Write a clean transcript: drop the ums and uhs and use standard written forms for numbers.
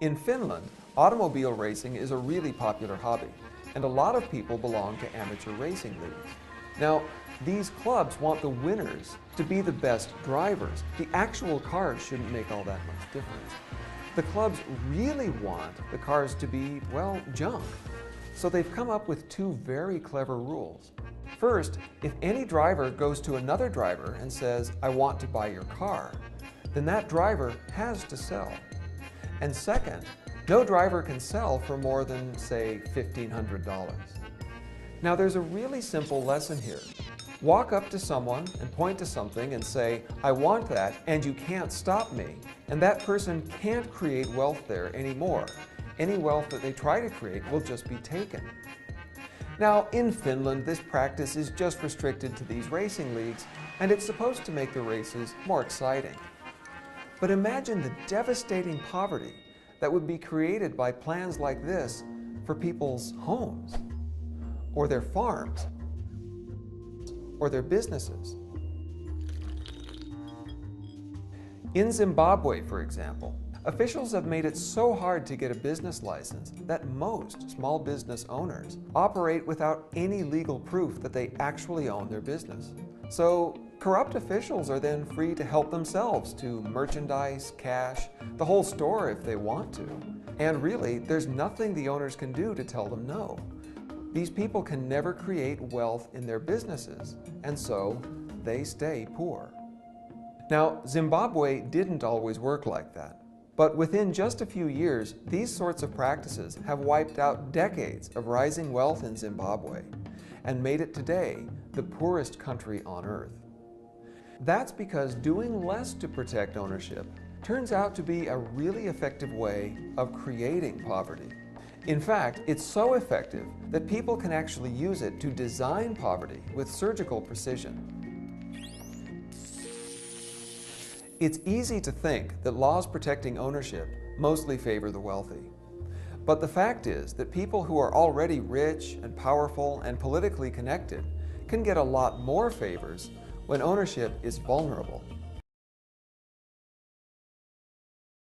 In Finland, automobile racing is a really popular hobby, and a lot of people belong to amateur racing leagues. Now, these clubs want the winners to be the best drivers. The actual cars shouldn't make all that much difference. The clubs really want the cars to be, well, junk. So they've come up with two very clever rules. First, if any driver goes to another driver and says, "I want to buy your car," then that driver has to sell. And second, no driver can sell for more than, say, $1,500. Now there's a really simple lesson here. Walk up to someone and point to something and say, "I want that and you can't stop me," and that person can't create wealth there anymore. Any wealth that they try to create will just be taken. Now, in Finland, this practice is just restricted to these racing leagues, and it's supposed to make the races more exciting. But imagine the devastating poverty that would be created by plans like this for people's homes, or their farms, or their businesses. In Zimbabwe, for example, officials have made it so hard to get a business license that most small business owners operate without any legal proof that they actually own their business. So corrupt officials are then free to help themselves to merchandise, cash, the whole store if they want to. And really, there's nothing the owners can do to tell them no. These people can never create wealth in their businesses, and so they stay poor. Now, Zimbabwe didn't always work like that. But within just a few years, these sorts of practices have wiped out decades of rising wealth in Zimbabwe and made it today the poorest country on earth. That's because doing less to protect ownership turns out to be a really effective way of creating poverty. In fact, it's so effective that people can actually use it to design poverty with surgical precision. It's easy to think that laws protecting ownership mostly favor the wealthy. But the fact is that people who are already rich and powerful and politically connected can get a lot more favors when ownership is vulnerable.